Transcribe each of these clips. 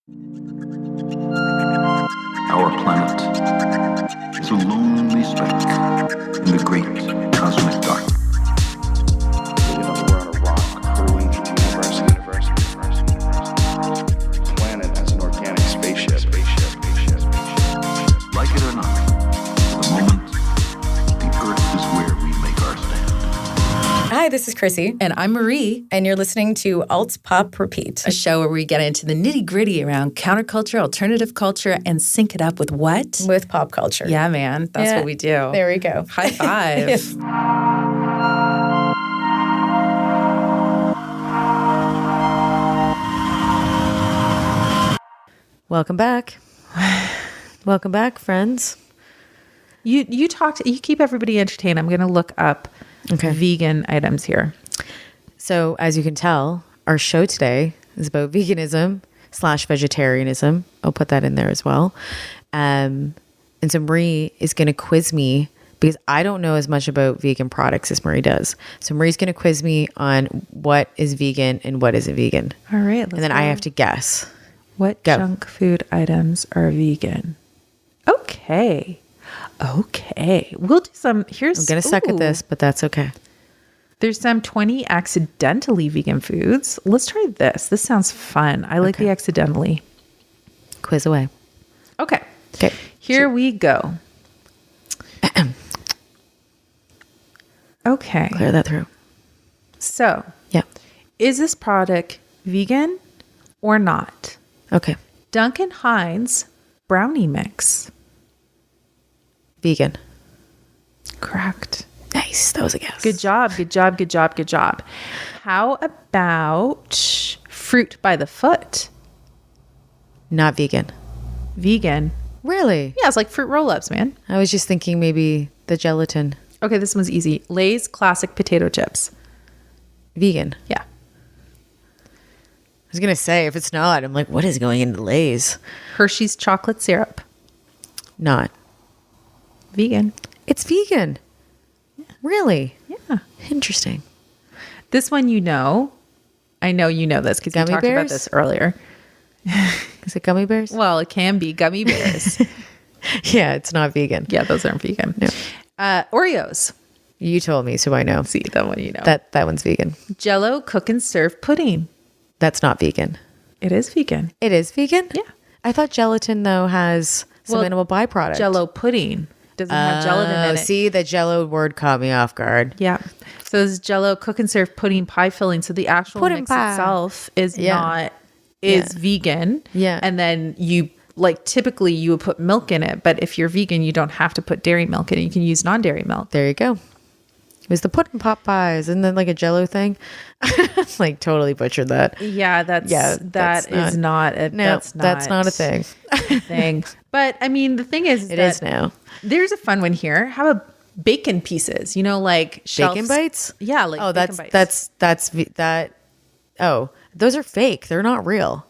Our planet is a lonely speck in the great cosmic dark. We're on a rock hurling through the universe. Planet as an organic spaceship. Like it or not, for the moment, the Earth is where we make our stand. Hi, this is Chrissy. And I'm Marie. And you're listening to Alt.Pop.Repeat, A show where we get into the nitty-gritty around counterculture, alternative culture, and sync it up with what? with pop culture. Yeah, man. That's what we do. There we go. High five. Yes. Welcome back. Welcome back, friends. You keep everybody entertained. I'm going to look up vegan items here. So, as you can tell, our show today is about veganism / vegetarianism. I'll put that in there as well. And so Marie is going to quiz me because I don't know as much about vegan products as Marie does. So Marie's going to quiz me on what is vegan and what isn't vegan. All right. And then I have to guess. What Go. junk food items are vegan? Okay. We'll do some. I'm going to suck at this, but that's okay. There's some 20 accidentally vegan foods. Let's try this. This sounds fun. I like the accidentally. Quiz away. Okay. Okay. Here we go. Okay. Clear that through. So, Yeah. is this product vegan or not? Okay. Duncan Hines brownie mix. Vegan. Correct. Nice. That was a guess. Good job. How about fruit by the foot? Not vegan. Vegan. Really? Yeah, it's like fruit roll-ups, man. I was just thinking maybe the gelatin. Okay, this one's easy. Lay's classic potato chips. Vegan. Yeah. I was going to say, if it's not, I'm like, what is going into Lay's? Hershey's chocolate syrup. Not. Vegan. It's vegan. Really? Yeah. Interesting. This one I know you know this because we Gummy talked about bears? this earlier. Is it gummy bears? Well, it can be gummy bears. Yeah, it's not vegan. Yeah, those aren't vegan. No. Oreos. You told me, so I know. See, that one you know. That one's vegan. Jell-O cook and serve pudding. That's not vegan. It is vegan. It is vegan? Yeah. I thought gelatin, though, has some Well, animal byproduct. Jell-O pudding doesn't have gelatin in it. See, the Jell-O word caught me off guard. Yeah. So this is Jell-O cook and serve pudding pie filling. So the actual Pudding mix pie. itself is Yeah. vegan. Yeah. And then typically you would put milk in it, but if you're vegan, you don't have to put dairy milk in it. You can use non-dairy milk. There you go. It was the pudding pop pies. Isn't that like a Jell-O thing? Like totally butchered that. Yeah, that's not a thing. thing. But I mean, the thing is, It is now. There's a fun one here. How about bacon pieces? Like Bacon bites? Yeah, like Oh, bacon bites. Oh, those are fake. They're not real.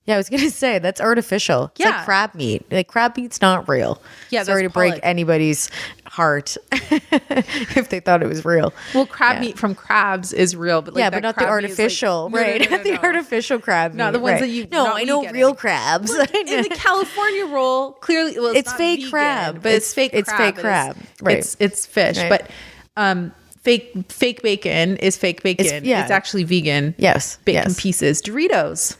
Yeah, I was going to say that's artificial. It's Yeah. like crab meat. Like crab meat's not real. Yeah, Sorry to that's break poly- anybody's heart if they thought it was real. Well, crab meat from crabs is real, but But that not the crab meat is artificial, right? No. The artificial crab meat. Not the ones right. that you No, not I know vegan real any- crabs. In the California roll, clearly, well, It's not fake vegan, crab. but it's fake. It's fake crab. Right. It's fish, Right. but fake bacon is fake bacon. It's actually vegan. Yes. Bacon yes. pieces. Doritos.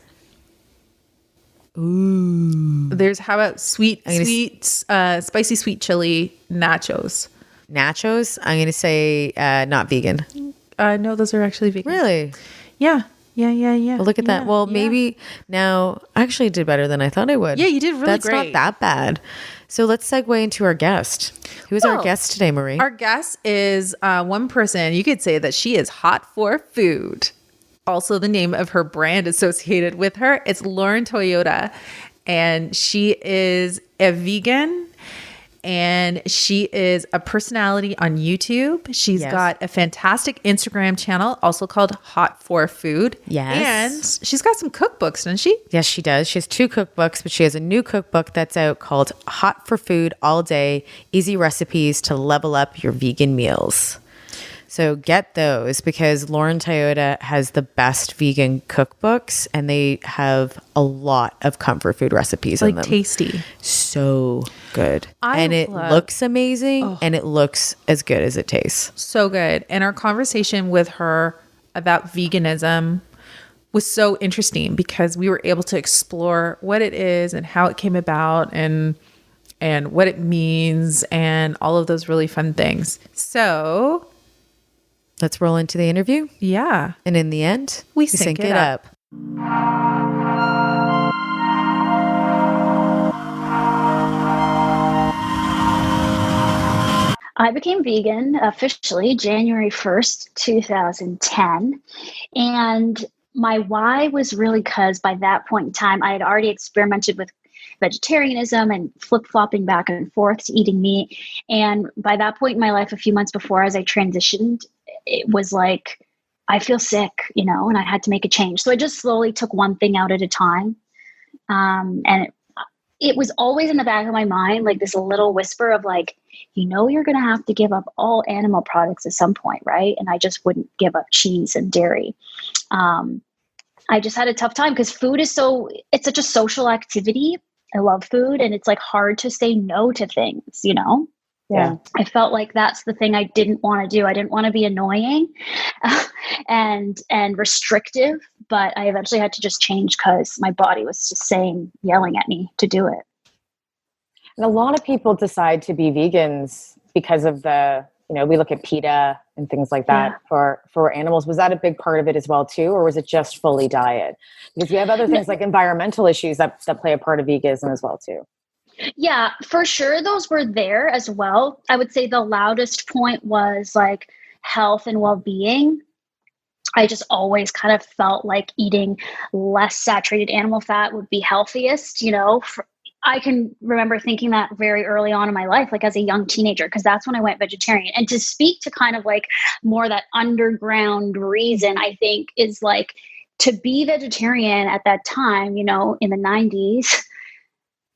Ooh. There's how about spicy sweet chili nachos. Nachos, I'm going to say not vegan. No, those are actually vegan. Really? Yeah. Well, look at that. Yeah, Well, yeah. maybe now I actually did better than I thought I would. Yeah, you did really That's great. not that bad. So let's segue into our guest. Who's our Well, guest today, Marie? Our guest is one person. You could say that she is hot for food. Also, the name of her brand associated with her. It's Lauren Toyota, and she is a vegan. And she is a personality on YouTube. She's Yes. got a fantastic Instagram channel, also called Hot for Food. Yes. And she's got some cookbooks, doesn't she? Yes, she does. She has 2 cookbooks, but she has a new cookbook that's out called Hot for Food All Day, Easy Recipes to Level Up Your Vegan Meals. So get those because Lauren Toyota has the best vegan cookbooks and they have a lot of comfort food recipes in Like them. tasty. So good. I And it love- looks amazing and it looks as good as it tastes. So good. And our conversation with her about veganism was so interesting because we were able to explore what it is and how it came about and what it means and all of those really fun things. So Let's roll into the interview. yeah, And in the end, We sync it up. I became vegan officially January 1st, 2010. And my why was really because by that point in time, I had already experimented with vegetarianism and flip-flopping back and forth to eating meat. And by that point in my life, a few months before, as I transitioned, it was like, I feel sick, and I had to make a change. So I just slowly took one thing out at a time. And it was always in the back of my mind, like this little whisper of like, you're going to have to give up all animal products at some point, right? And I just wouldn't give up cheese and dairy. I just had a tough time because food is it's such a social activity. I love food and it's like hard to say no to things, Yeah. I felt like that's the thing I didn't want to do. I didn't want to be annoying and restrictive, but I eventually had to just change because my body was just yelling at me to do it. And a lot of people decide to be vegans because of we look at PETA and things like that for animals. Was that a big part of it as well too? Or was it just fully diet? Because you have other things like environmental issues that play a part of veganism as well too. Yeah, for sure. Those were there as well. I would say the loudest point was like health and well-being. I just always kind of felt like eating less saturated animal fat would be healthiest, I can remember thinking that very early on in my life, like as a young teenager, because that's when I went vegetarian. And to speak to kind of like more that underground reason, I think is like to be vegetarian at that time, in the 90s,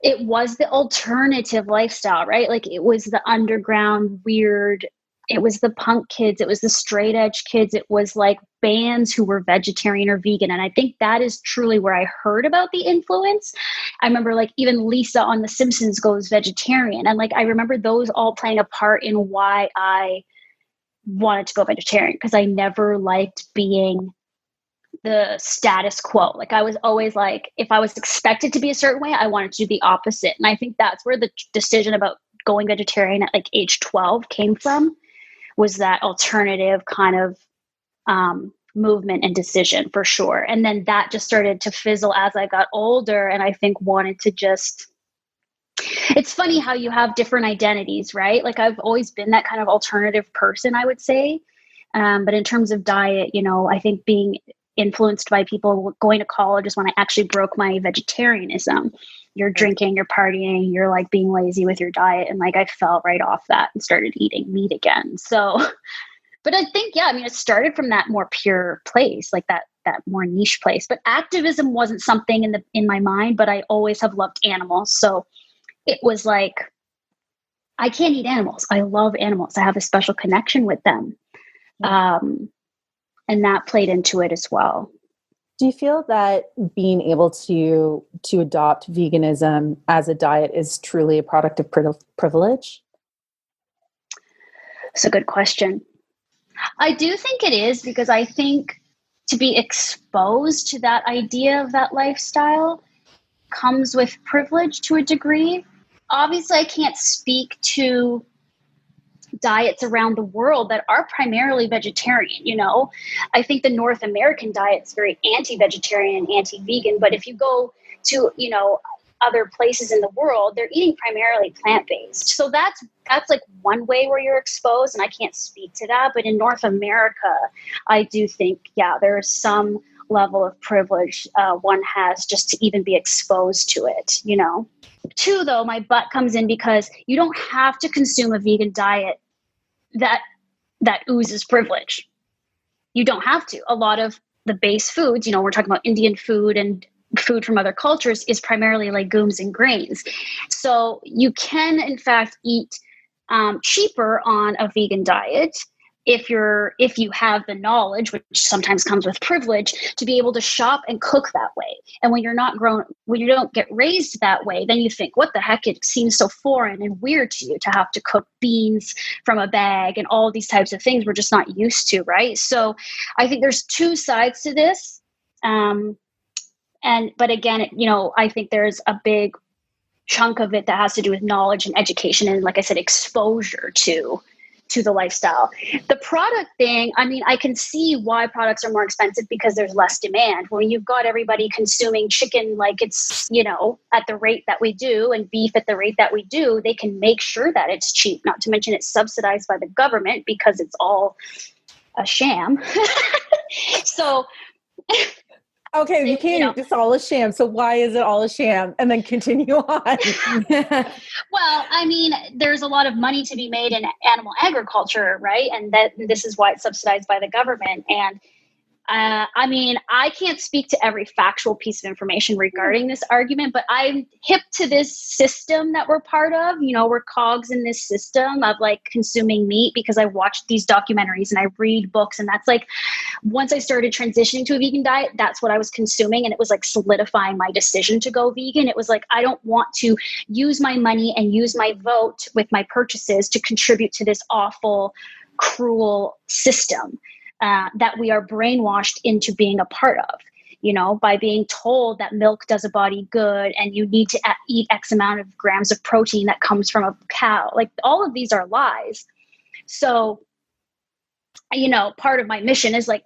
it was the alternative lifestyle, right? Like it was the underground weird, it was the punk kids, it was the straight edge kids, it was like bands who were vegetarian or vegan. And I think that is truly where I heard about the influence. I remember like even Lisa on The Simpsons goes vegetarian. And like I remember those all playing a part in why I wanted to go vegetarian, because I never liked being the status quo. Like I was always like, if I was expected to be a certain way, I wanted to do the opposite. And I think that's where the decision about going vegetarian at like age 12 came from, was that alternative kind of movement and decision for sure. And then that just started to fizzle as I got older. And I think wanted to it's funny how you have different identities, right? Like I've always been that kind of alternative person, I would say. But in terms of diet, I think being influenced by people going to college is when I actually broke my vegetarianism. You're drinking, you're partying, you're like being lazy with your diet. And like, I fell right off that and started eating meat again. So, but I think, it started from that more pure place, like that more niche place, but activism wasn't something in my mind, but I always have loved animals. So it was like, I can't eat animals. I love animals. I have a special connection with them. And that played into it as well. Do you feel that being able to adopt veganism as a diet is truly a product of privilege? It's a good question. I do think it is, because I think to be exposed to that idea of that lifestyle comes with privilege to a degree. Obviously, I can't speak to diets around the world that are primarily vegetarian. I think the North American diet is very anti-vegetarian and anti-vegan, but if you go to, other places in the world, they're eating primarily plant-based. So that's like one way where you're exposed, and I can't speak to that. But in North America, I do think, there is some level of privilege one has just to even be exposed to it, Two, though, my butt comes in because you don't have to consume a vegan diet that oozes privilege. You don't have to. A lot of the base foods, we're talking about Indian food and food from other cultures, is primarily legumes and grains. So you can, in fact, eat cheaper on a vegan diet if you have the knowledge, which sometimes comes with privilege, to be able to shop and cook that way. And when you don't get raised that way, then you think, what the heck? It seems so foreign and weird to you to have to cook beans from a bag and all these types of things we're just not used to, right? So I think there's two sides to this. But again, I think there's a big chunk of it that has to do with knowledge and education and, like I said, exposure to the lifestyle. The product thing, I mean, I can see why products are more expensive because there's less demand. When you've got everybody consuming chicken like it's, at the rate that we do, and beef at the rate that we do, they can make sure that it's cheap, not to mention it's subsidized by the government because it's all a sham. So Okay, you can't. It's all a sham. So why is it all a sham? And then continue on. Well, I mean, there's a lot of money to be made in animal agriculture, right? And this is why it's subsidized by the government. And I mean, I can't speak to every factual piece of information regarding this argument, but I'm hip to this system that we're part of. We're cogs in this system of like consuming meat because I watched these documentaries and I read books. And that's like, once I started transitioning to a vegan diet, that's what I was consuming. And it was like solidifying my decision to go vegan. It was like, I don't want to use my money and use my vote with my purchases to contribute to this awful, cruel system. That we are brainwashed into being a part of, by being told that milk does a body good and you need to eat X amount of grams of protein that comes from a cow. Like all of these are lies. So, part of my mission is like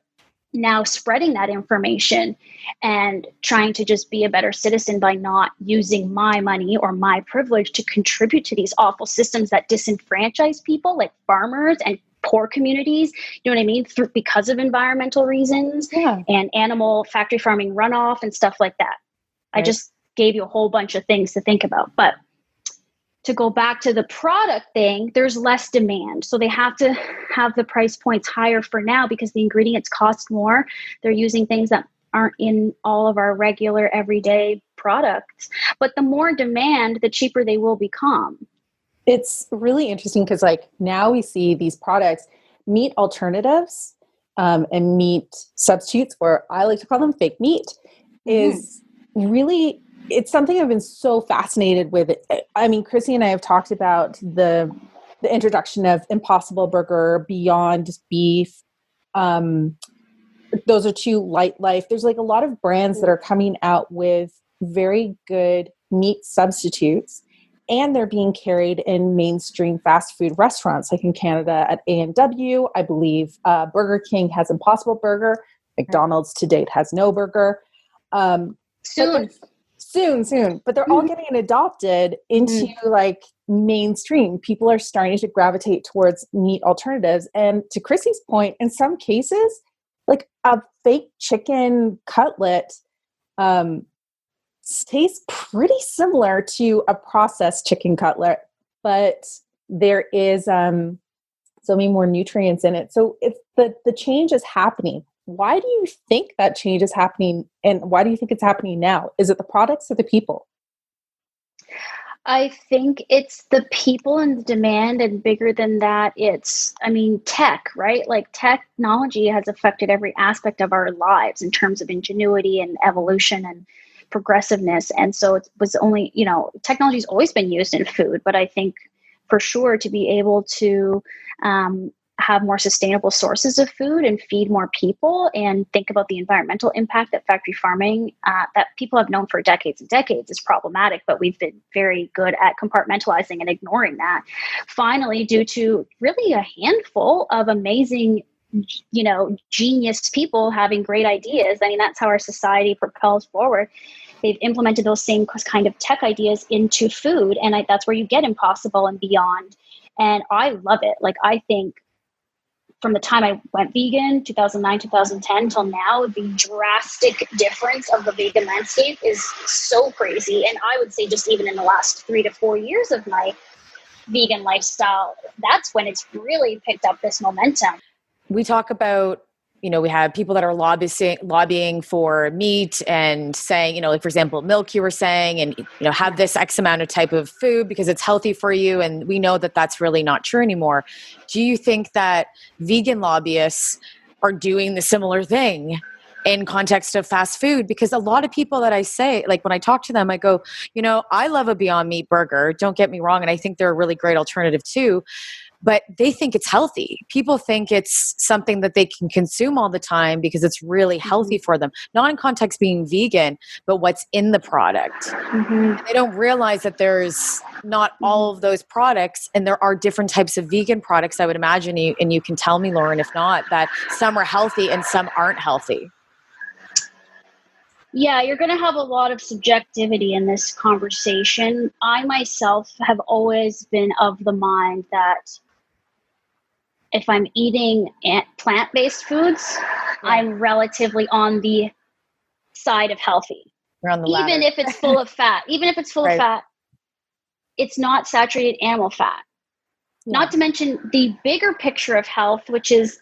now spreading that information and trying to just be a better citizen by not using my money or my privilege to contribute to these awful systems that disenfranchise people like farmers and poor communities, you know what I mean? Because of environmental reasons and animal factory farming runoff and stuff like that. Right. I just gave you a whole bunch of things to think about. But to go back to the product thing, there's less demand. So they have to have the price points higher for now because the ingredients cost more. They're using things that aren't in all of our regular everyday products. But the more demand, the cheaper they will become. It's really interesting because like now we see these products, meat alternatives and meat substitutes, or I like to call them fake meat, is really, it's something I've been so fascinated with. I mean, Chrissy and I have talked about the introduction of Impossible Burger, Beyond Beef. Those are two Light Life. There's like a lot of brands that are coming out with very good meat substitutes. And they're being carried in mainstream fast food restaurants, like in Canada at A&W. I believe Burger King has Impossible Burger. McDonald's to date has no burger. Soon. But they're all getting adopted into like mainstream. People are starting to gravitate towards meat alternatives. And to Chrissy's point, in some cases, like a fake chicken cutlet tastes pretty similar to a processed chicken cutlet, but there is so many more nutrients in it. So if the change is happening, why do you think that change is happening, and why do you think it's happening now? Is it the products or the people? I think it's the people and the demand, and bigger than that, tech, right? Like technology has affected every aspect of our lives in terms of ingenuity and evolution and progressiveness. And so it was only, technology's always been used in food, but I think for sure to be able to have more sustainable sources of food and feed more people and think about the environmental impact that factory farming that people have known for decades and decades is problematic, but we've been very good at compartmentalizing and ignoring that. Finally, due to really a handful of amazing genius people having great ideas. I mean, that's how our society propels forward. They've implemented those same kind of tech ideas into food. And that's where you get Impossible and Beyond. And I love it. Like, I think from the time I went vegan, 2009, 2010 till now, the drastic difference of the vegan landscape is so crazy. And I would say just even in the last 3 to 4 years of my vegan lifestyle, that's when it's really picked up this momentum. We talk about we have people that are lobbying for meat and saying, like, for example, milk, you were saying, and, have this X amount of type of food because it's healthy for you. And we know that that's really not true anymore. Do you think that vegan lobbyists are doing the similar thing in context of fast food? Because a lot of people that I say, like when I talk to them, I go, I love a Beyond Meat burger. Don't get me wrong. And I think they're a really great alternative too. But they think it's healthy. People think it's something that they can consume all the time because it's really healthy for them. Not in context being vegan, but what's in the product. They don't realize that there's not all of those products, and there are different types of vegan products, I would imagine, and you can tell me, Lauren, if not, that some are healthy and some aren't healthy. Yeah, you're going to have a lot of subjectivity in this conversation. I myself have always been of the mind that if I'm eating plant-based foods, I'm relatively on the side of healthy. You're on the ladder. Even if it's full of fat, of fat, it's not saturated animal fat. Yeah. Not to mention the bigger picture of health, which is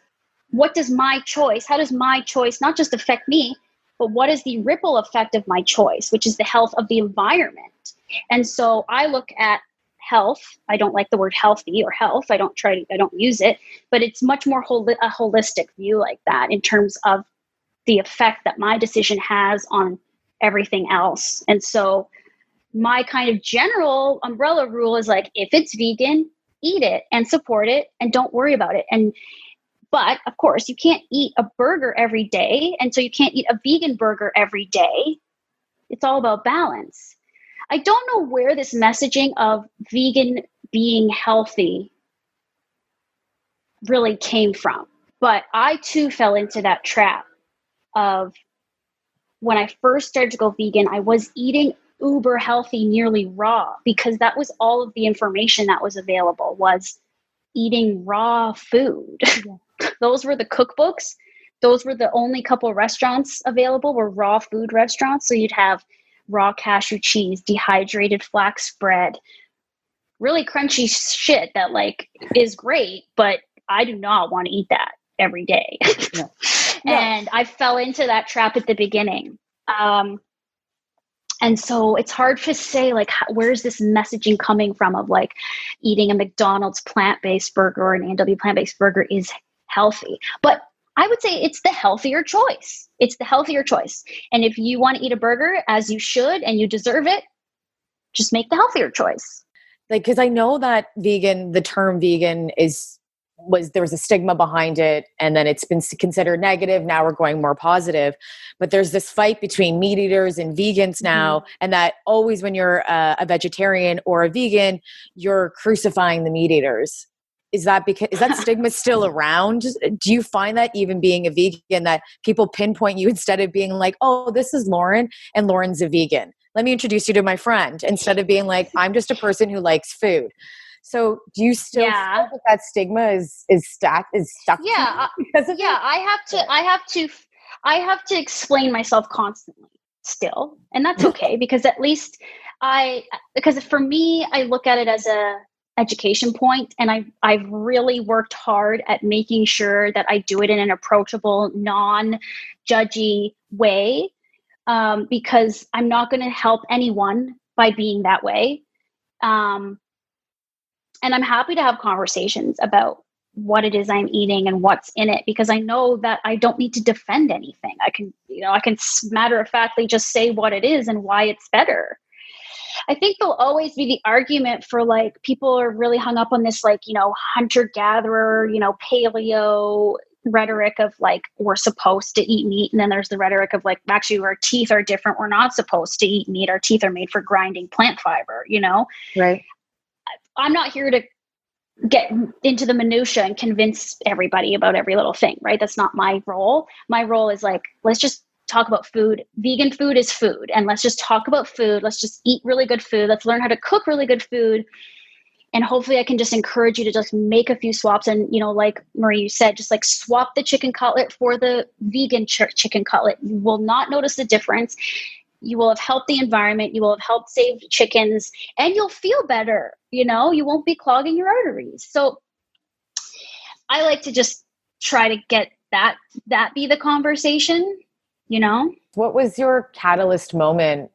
how does my choice not just affect me, but what is the ripple effect of my choice, which is the health of the environment. And so I look at health. I don't like the word healthy or health. I don't use it, but it's much more a holistic view like that in terms of the effect that my decision has on everything else. And so my kind of general umbrella rule is like, if it's vegan, eat it and support it and don't worry about it. But of course you can't eat a burger every day. And so you can't eat a vegan burger every day. It's all about balance. I don't know where this messaging of vegan being healthy really came from, but I too fell into that trap of when I first started to go vegan, I was eating uber healthy, nearly raw, because that was all of the information that was available, was eating raw food. Yeah. Those were the cookbooks. Those were the only couple restaurants available were raw food restaurants. So you'd have raw cashew cheese, dehydrated flax bread, really crunchy shit that like is great, but I do not want to eat that every day. No. And I fell into that trap at the beginning. And so it's hard to say, like, where's this messaging coming from of like eating a McDonald's plant-based burger or an A&W plant-based burger is healthy. But I would say it's the healthier choice. It's the healthier choice. And if you want to eat a burger, as you should, and you deserve it, just make the healthier choice. Like, because I know that the term vegan there was a stigma behind it, and then it's been considered negative. Now we're going more positive, but there's this fight between meat eaters and vegans now. And that always when you're a vegetarian or a vegan, you're crucifying the meat eaters. Is that stigma still around? Do you find that even being a vegan, that people pinpoint you instead of being like, oh, this is Lauren and Lauren's a vegan, let me introduce you to my friend, instead of being like, I'm just a person who likes food? So do you still feel that stigma is stuck? Yeah. Because of that? I have to explain myself constantly still. And that's okay because at least because for me, I look at it as a education point, and I've really worked hard at making sure that I do it in an approachable, non-judgy way, because I'm not going to help anyone by being that way. And I'm happy to have conversations about what it is I'm eating and what's in it, because I know that I don't need to defend anything. I can matter-of-factly just say what it is and why it's better. I think there'll always be the argument for like, people are really hung up on this, like, hunter-gatherer, paleo rhetoric of like, we're supposed to eat meat. And then there's the rhetoric of like, actually, our teeth are different. We're not supposed to eat meat. Our teeth are made for grinding plant fiber, Right. I'm not here to get into the minutia and convince everybody about every little thing, right? That's not my role. My role is like, let's just talk about food. Vegan food is food. And let's just talk about food. Let's just eat really good food. Let's learn how to cook really good food. And hopefully I can just encourage you to just make a few swaps. And, like Marie, you said, just like swap the chicken cutlet for the vegan chicken cutlet. You will not notice the difference. You will have helped the environment. You will have helped save chickens, and you'll feel better. You won't be clogging your arteries. So I like to just try to get that be the conversation, you know? What was your catalyst moment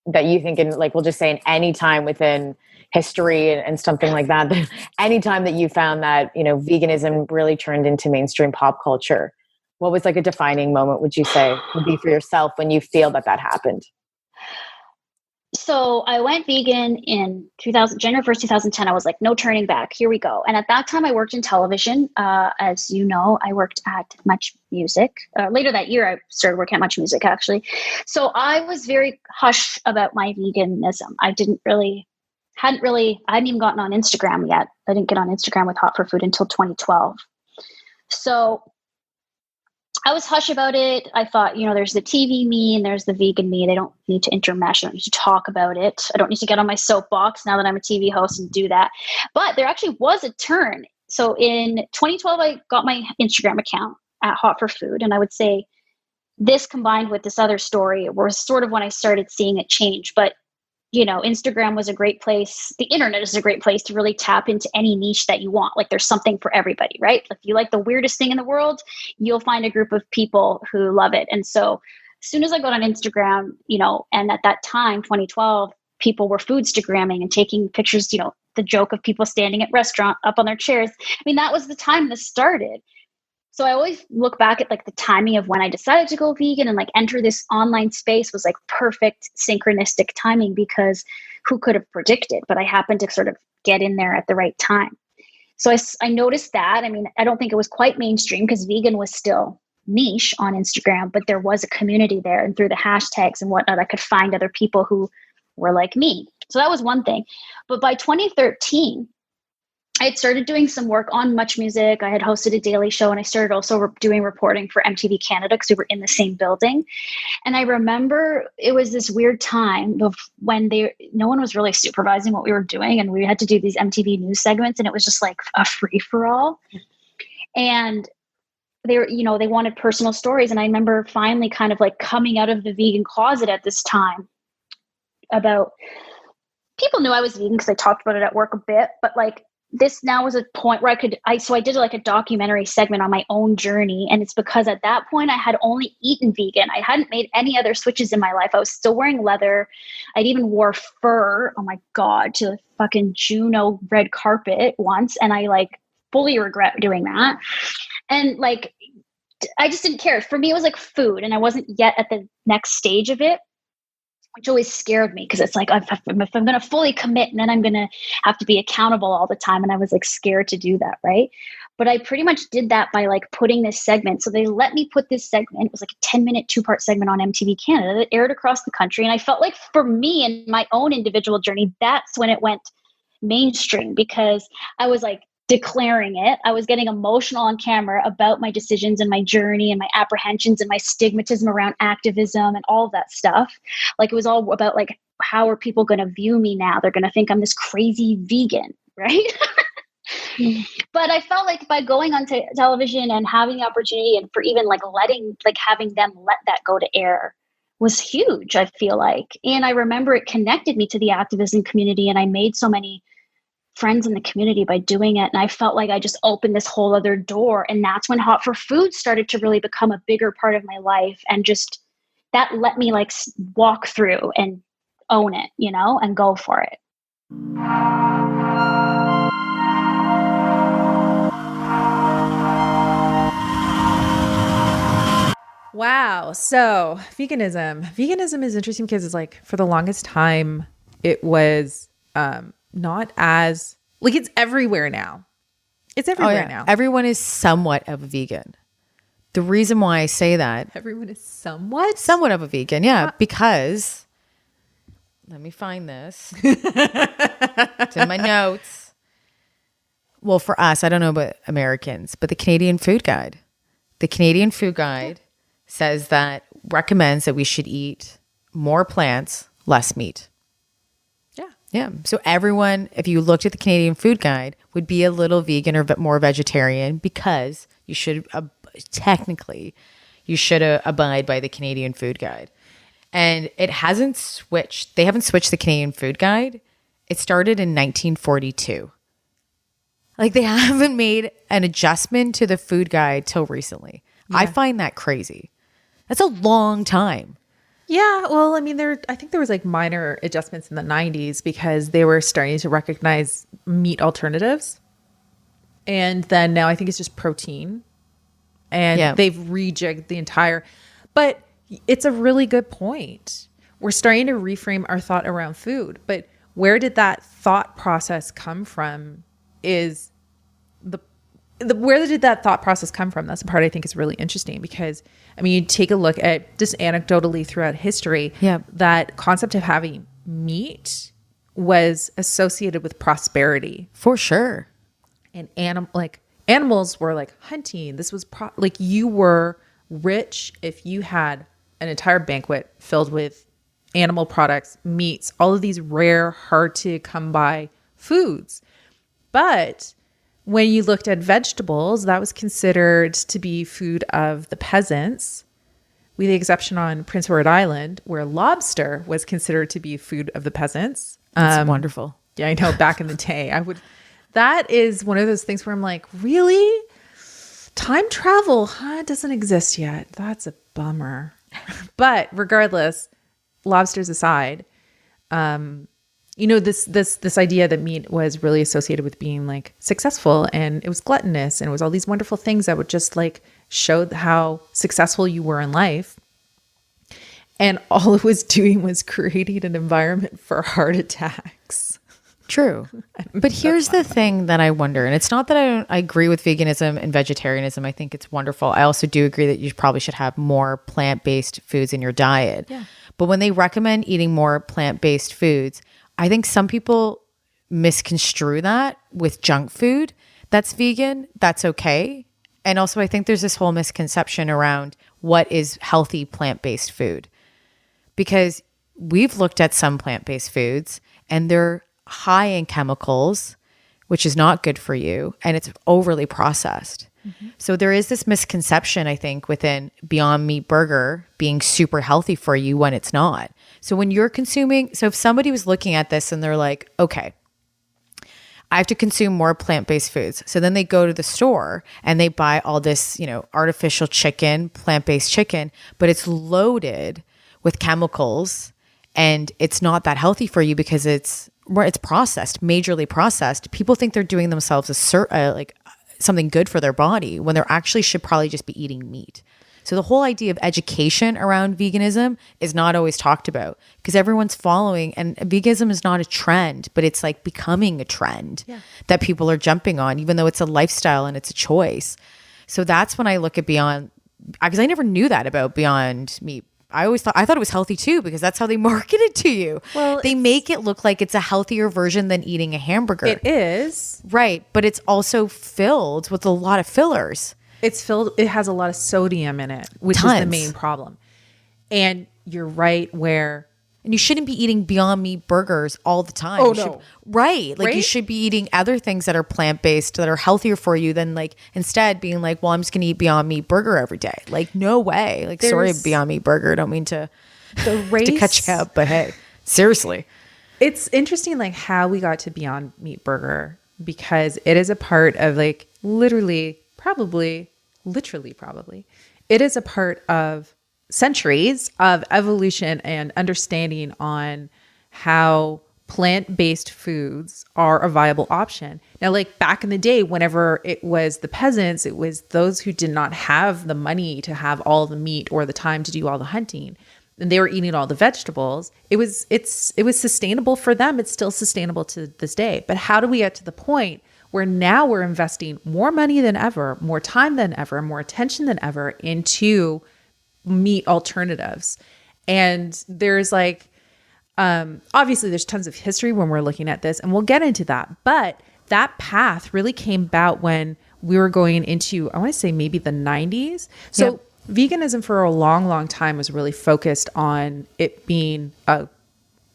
that you think in, like, we'll just say in any time within history and something like that, any time that you found that, you know, veganism really turned into mainstream pop culture? What was like a defining moment, would you say, would be for yourself when you feel that happened? So I went vegan in January 1st, 2010. I was like, no turning back. Here we go. And at that time I worked in television. As you know, I worked at Much Music. Later that year, I started working at Much Music, actually. So I was very hush about my veganism. I hadn't even gotten on Instagram yet. I didn't get on Instagram with Hot for Food until 2012. So I was hush about it. I thought, you know, there's the TV me and there's the vegan me. They don't need to intermesh. I don't need to talk about it. I don't need to get on my soapbox now that I'm a TV host and do that. But there actually was a turn. So in 2012, I got my Instagram account at Hot for Food. And I would say this combined with this other story was sort of when I started seeing it change. But you know, Instagram was a great place. The internet is a great place to really tap into any niche that you want. Like there's something for everybody, right? If you like the weirdest thing in the world, you'll find a group of people who love it. And so as soon as I got on Instagram, you know, and at that time, 2012, people were foodstagramming and taking pictures, you know, the joke of people standing at restaurant up on their chairs. I mean, that was the time this started. So I always look back at like the timing of when I decided to go vegan and like enter this online space was like perfect synchronistic timing, because who could have predicted? But I happened to sort of get in there at the right time. So I noticed that. I mean, I don't think it was quite mainstream because vegan was still niche on Instagram, but there was a community there. And through the hashtags and whatnot, I could find other people who were like me. So that was one thing. But by 2013, I had started doing some work on Much Music. I had hosted a daily show, and I started also doing reporting for MTV Canada because we were in the same building. And I remember it was this weird time of when no one was really supervising what we were doing, and we had to do these MTV news segments, and it was just like a free for all. And they were, you know, they wanted personal stories, and I remember finally kind of like coming out of the vegan closet at this time. About people knew I was vegan because I talked about it at work a bit, but like, this now was a point where I did like a documentary segment on my own journey. And it's because at that point I had only eaten vegan. I hadn't made any other switches in my life. I was still wearing leather. I'd even wore fur. Oh my God, to the fucking Juno red carpet once. And I like fully regret doing that. And like, I just didn't care. For me, it was like food, and I wasn't yet at the next stage of it, which always scared me because it's like, if I'm going to fully commit, and then I'm going to have to be accountable all the time. And I was like scared to do that. Right. But I pretty much did that by like putting this segment. So they let me put this segment. It was like a 10-minute 2-part segment on MTV Canada that aired across the country. And I felt like for me and my own individual journey, that's when it went mainstream, because I was like declaring it. I was getting emotional on camera about my decisions and my journey and my apprehensions and my stigmatism around activism and all of that stuff. Like it was all about like, how are people going to view me now? They're going to think I'm this crazy vegan, right? But I felt like by going on television and having the opportunity, and for even like having them let that go to air was huge, I feel like. And I remember it connected me to the activism community, and I made so many friends in the community by doing it. And I felt like I just opened this whole other door. And that's when Hot for Food started to really become a bigger part of my life. And just that let me like walk through and own it, you know, and go for it. Wow. So veganism is interesting because it's like for the longest time, it was not as like, it's everywhere now. It's everywhere now. Everyone is somewhat of a vegan. The reason why I say that, Everyone is somewhat of a vegan, because let me find this. It's in my notes. Well, for us, I don't know about Americans, but the Canadian Food Guide says that recommends that we should eat more plants, less meat. Yeah. So everyone, if you looked at the Canadian Food Guide, would be a little vegan or more vegetarian, because you should technically abide by the Canadian Food Guide. And it hasn't switched. They haven't switched the Canadian Food Guide. It started in 1942. Like they haven't made an adjustment to the food guide till recently. I find that crazy. That's a long time. Yeah, well, I mean, I think there was like minor adjustments in the 90s because they were starting to recognize meat alternatives. And then now I think it's just protein. And they've rejigged the entire, but it's a really good point. We're starting to reframe our thought around food, but where did that thought process come from is where did that thought process come from? That's the part I think is really interesting because, I mean, you take a look at just anecdotally throughout history, that concept of having meat was associated with prosperity. For sure. And animals were like hunting. This was like you were rich if you had an entire banquet filled with animal products, meats, all of these rare, hard to come by foods. But when you looked at vegetables, that was considered to be food of the peasants, with the exception on Prince Edward Island, where lobster was considered to be food of the peasants. That's wonderful. Yeah, I know. Back in the day, that is one of those things where I'm like, really? Time travel, huh? It doesn't exist yet. That's a bummer. But regardless, lobsters aside, this idea that meat was really associated with being like successful, and it was gluttonous, and it was all these wonderful things that would just like show how successful you were in life. And all it was doing was creating an environment for heart attacks. True. But here's the thing that I wonder, and it's not that I agree with veganism and vegetarianism. I think it's wonderful. I also do agree that you probably should have more plant-based foods in your diet. Yeah. But when they recommend eating more plant-based foods, I think some people misconstrue that with junk food that's vegan, that's okay. And also I think there's this whole misconception around what is healthy plant-based food. Because we've looked at some plant-based foods and they're high in chemicals, which is not good for you, and it's overly processed. Mm-hmm. So there is this misconception, I think, within Beyond Meat Burger being super healthy for you when it's not. So when you're consuming, so if somebody was looking at this and they're like, okay, I have to consume more plant-based foods. So then they go to the store and they buy all this, artificial chicken, plant-based chicken, but it's loaded with chemicals and it's not that healthy for you because it's processed, majorly processed. People think they're doing themselves something good for their body when they're actually should probably just be eating meat. So the whole idea of education around veganism is not always talked about because everyone's following, and veganism is not a trend, but it's like becoming a trend that people are jumping on, even though it's a lifestyle and it's a choice. So that's when I look at Beyond, because I never knew that about Beyond Meat. I thought it was healthy too because that's how they market it to you. Well, they make it look like it's a healthier version than eating a hamburger. It is. Right, but it's also filled with a lot of fillers. It has a lot of sodium in it, which is the main problem. And you're right and you shouldn't be eating Beyond Meat burgers all the time. Oh, no. Right. Like you should be eating other things that are plant-based that are healthier for you than like instead being like, well, I'm just going to eat Beyond Meat burger every day. Like, no way. Like, sorry, Beyond Meat burger. Don't mean to cut you up, but hey, seriously. It's interesting like how we got to Beyond Meat burger because it is a part of like literally, probably, it is a part of centuries of evolution and understanding on how plant-based foods are a viable option. Now, like back in the day, whenever it was the peasants, it was those who did not have the money to have all the meat or the time to do all the hunting, and they were eating all the vegetables. It was sustainable for them. It's still sustainable to this day. But how do we get to the point where now we're investing more money than ever, more time than ever, more attention than ever into meat alternatives? And there's like, obviously there's tons of history when we're looking at this, and we'll get into that. But that path really came about when we were going into, I want to say maybe the 90s. So veganism for a long, long time was really focused on it being a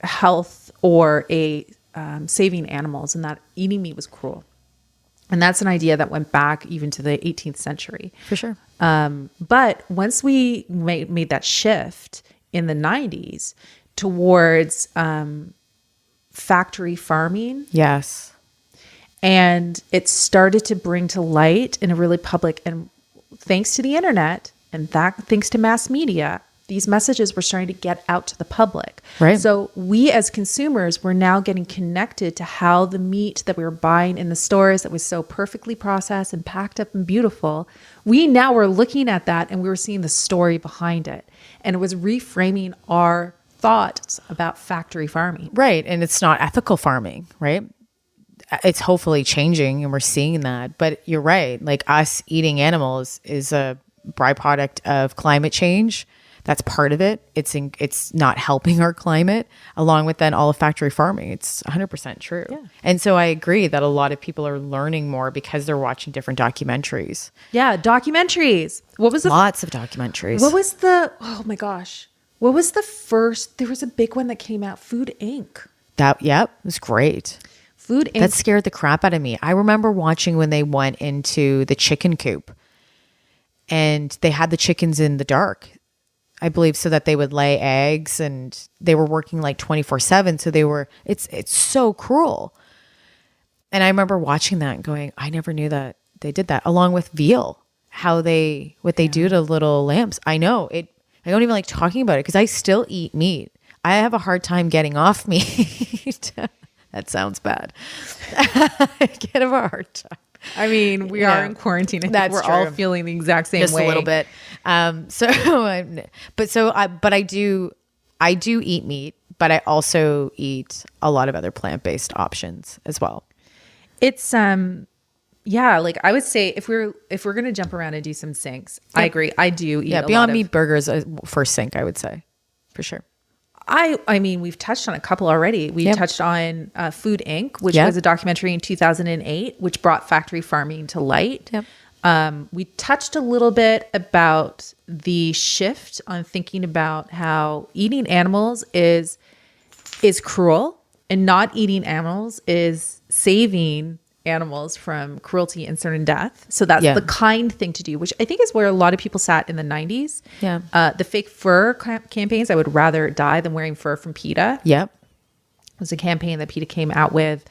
health or a saving animals, and that eating meat was cruel. And that's an idea that went back even to the 18th century. For sure. But once we made that shift in the 90s towards factory farming. Yes. And it started to bring to light in a really public, and thanks to the internet and that thanks to mass media, these messages were starting to get out to the public. Right. So we as consumers were now getting connected to how the meat that we were buying in the stores that was so perfectly processed and packed up and beautiful, we now were looking at that and we were seeing the story behind it. And it was reframing our thoughts about factory farming. Right. And it's not ethical farming, right? It's hopefully changing and we're seeing that. But you're right. Like us eating animals is a byproduct of climate change. That's part of it. It's not helping our climate, along with then all of factory farming. It's 100% true. Yeah. And so I agree that a lot of people are learning more because they're watching different documentaries. Yeah, documentaries. What was Lots of documentaries. Oh my gosh. What was the first, there was a big one that came out, Food Inc. It was great. Food Inc. That scared the crap out of me. I remember watching when they went into the chicken coop and they had the chickens in the dark, I believe, so that they would lay eggs, and they were working like 24/7. So it's so cruel. And I remember watching that and going, I never knew that they did that, along with veal, what they do to little lambs. I know it. I don't even like talking about it because I still eat meat. I have a hard time getting off meat. That sounds bad. I have a hard time. I mean, we are in quarantine. I think we're all feeling the exact same Just way. a little bit. But I do eat meat, but I also eat a lot of other plant-based options as well. It's like I would say if we're going to jump around and do some sinks, I agree. I do eat a Beyond lot Meat burgers first sink, I would say, for sure. I mean, we've touched on a couple already. We touched on Food Inc., which was a documentary in 2008, which brought factory farming to light. Yep. We touched a little bit about the shift on thinking about how eating animals is cruel, and not eating animals is saving animals from cruelty and certain death. So that's the kind thing to do, which I think is where a lot of people sat in the 90s. Yeah. The fake fur campaigns, I would rather die than wearing fur from PETA. Yep. It was a campaign that PETA came out with.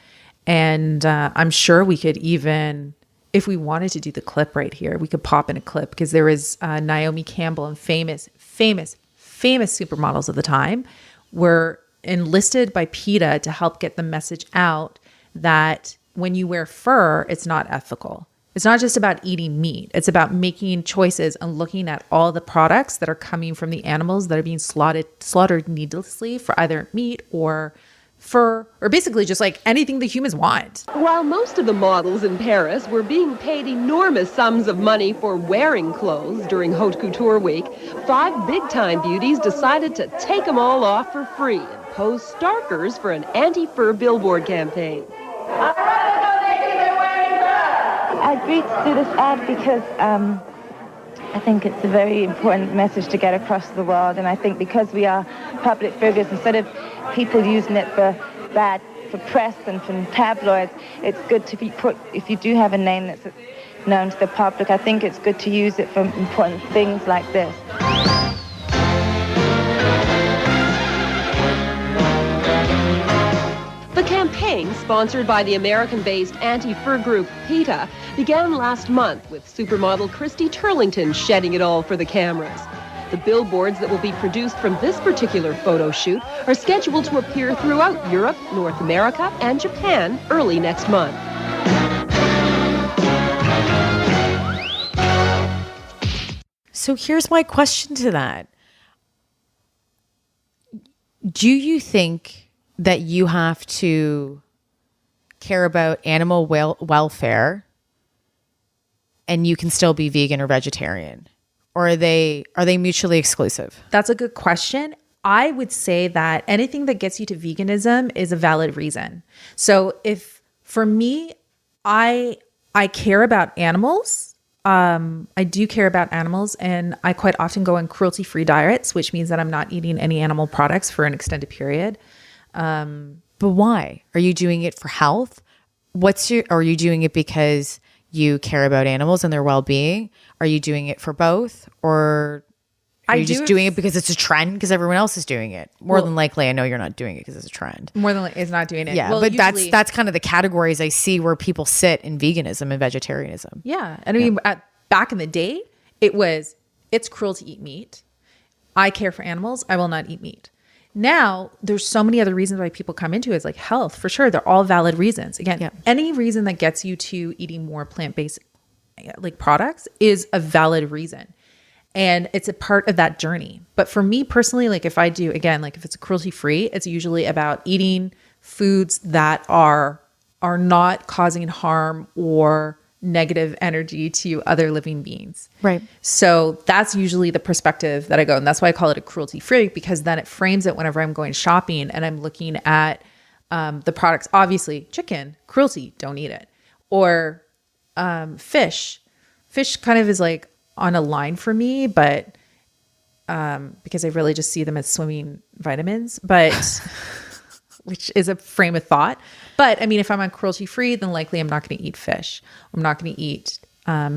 And I'm sure we could even, if we wanted to do the clip right here, we could pop in a clip, because there was Naomi Campbell and famous supermodels of the time were enlisted by PETA to help get the message out that when you wear fur, it's not ethical. It's not just about eating meat. It's about making choices and looking at all the products that are coming from the animals that are being slaughtered needlessly for either meat or fur, or basically just like anything the humans want. While most of the models in Paris were being paid enormous sums of money for wearing clothes during Haute Couture Week, 5 big-time beauties decided to take them all off for free and pose starkers for an anti-fur billboard campaign. I agreed to do this ad because I think it's a very important message to get across the world, and I think because we are public figures, instead of people using it for press and for tabloids, it's good to be put, if you do have a name that's known to the public, I think it's good to use it for important things like this. The campaign, sponsored by the American-based anti-fur group PETA, began last month with supermodel Christy Turlington shedding it all for the cameras. The billboards that will be produced from this particular photo shoot are scheduled to appear throughout Europe, North America, and Japan early next month. So here's my question to that. Do you think that you have to care about animal welfare and you can still be vegan or vegetarian? Or are they mutually exclusive? That's a good question. I would say that anything that gets you to veganism is a valid reason. So if, for me, I care about animals. I do care about animals, and I quite often go on cruelty-free diets, which means that I'm not eating any animal products for an extended period. But why? Are you doing it for health? Are you doing it because you care about animals and their well-being? Are you doing it for both? Or Are you just doing it because it's a trend because everyone else is doing it? More than likely, I know you're not doing it because it's a trend. More than likely, it's not doing it. Yeah, Well, but usually- that's kind of the categories I see where people sit in veganism and vegetarianism. Yeah. And I mean, back in the day, it's cruel to eat meat. I care for animals. I will not eat meat. Now, there's so many other reasons why people come into it. It's like health, for sure. They're all valid reasons. Again, any reason that gets you to eating more plant-based like products is a valid reason. And it's a part of that journey. But for me personally, like if I do, again, like if it's cruelty-free, it's usually about eating foods that are not causing harm or negative energy to other living beings. Right. So that's usually the perspective that I go. And that's why I call it a cruelty free, because then it frames it whenever I'm going shopping and I'm looking at the products. Obviously, chicken, cruelty, don't eat it. Or fish. Fish kind of is like on a line for me, but because I really just see them as swimming vitamins, but which is a frame of thought. But I mean, if I'm on cruelty free, then likely I'm not going to eat fish. I'm not going to eat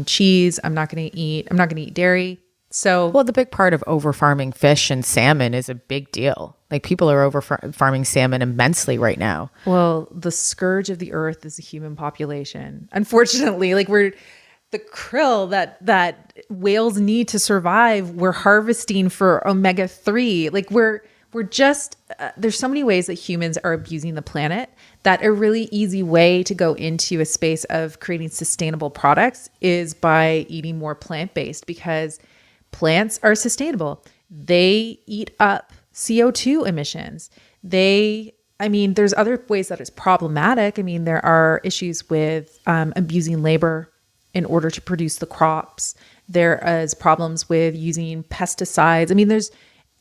cheese. I'm not going to eat dairy. So, well, the big part of over farming fish and salmon is a big deal. Like people are over farming salmon immensely right now. Well, the scourge of the earth is the human population. Unfortunately, like the krill that whales need to survive, we're harvesting for omega-3. Like we're just, there's so many ways that humans are abusing the planet that a really easy way to go into a space of creating sustainable products is by eating more plant-based, because plants are sustainable. They eat up CO2 emissions. There's other ways that it's problematic. I mean, there are issues with abusing labor in order to produce the crops. There is problems with using pesticides. I mean, there's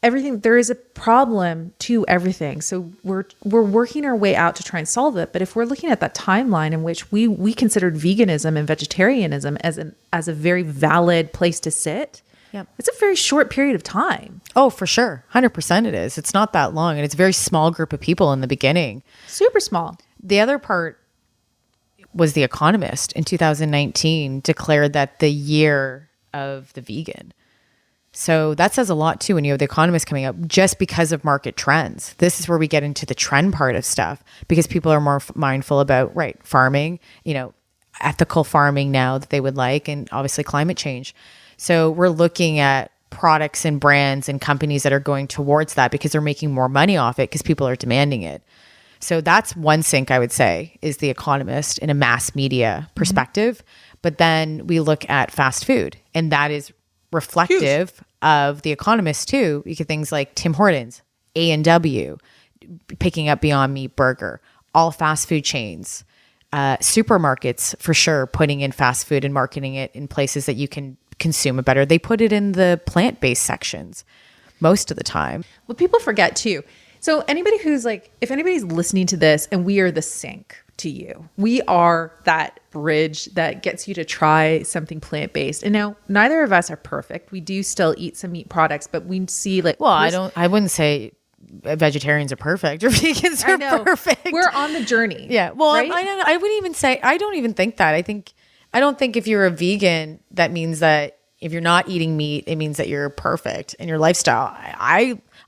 everything. There is a problem to everything. So we're working our way out to try and solve it. But if we're looking at that timeline in which we considered veganism and vegetarianism as a very valid place to sit, it's a very short period of time. Oh, for sure. 100% it is. It's not that long. And it's a very small group of people in the beginning. Super small. The other part was The Economist in 2019 declared that the year of the vegan. So that says a lot too when you have The Economist coming up, just because of market trends. This is where we get into the trend part of stuff, because people are more mindful about, farming, ethical farming now that they would like, and obviously climate change. So we're looking at products and brands and companies that are going towards that because they're making more money off it because people are demanding it. So that's one sink, I would say, is The Economist in a mass media perspective. But then we look at fast food, and that is reflective of The Economist too. You get things like Tim Hortons, A&W, picking up Beyond Meat Burger, all fast food chains, supermarkets for sure, putting in fast food and marketing it in places that you can consume it better. They put it in the plant-based sections most of the time. Well, people forget too. So anybody who's like, if anybody's listening to this and we are the sink to you, we are that bridge that gets you to try something plant-based. And now neither of us are perfect. We do still eat some meat products, but we see I wouldn't say vegetarians are perfect or vegans are perfect. We're on the journey. Yeah. Well, right? I wouldn't even say, I don't even think that. I don't think if you're a vegan, that means that if you're not eating meat, it means that you're perfect in your lifestyle.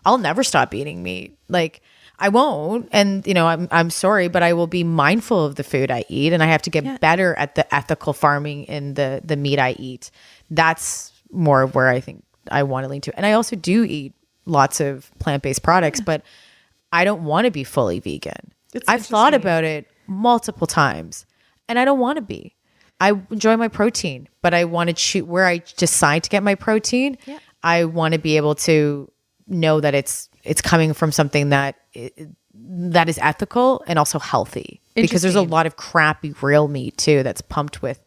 I'll never stop eating meat. Like I won't. And I'm sorry, but I will be mindful of the food I eat, and I have to get better at the ethical farming in the meat I eat. That's more of where I think I want to lean to. And I also do eat lots of plant-based products, but I don't want to be fully vegan. I've thought about it multiple times, and I don't want to be. I enjoy my protein, but I want to choose where I decide to get my protein. Yeah. I want to be able to know that it's coming from something that is ethical and also healthy, because there's a lot of crappy real meat too that's pumped with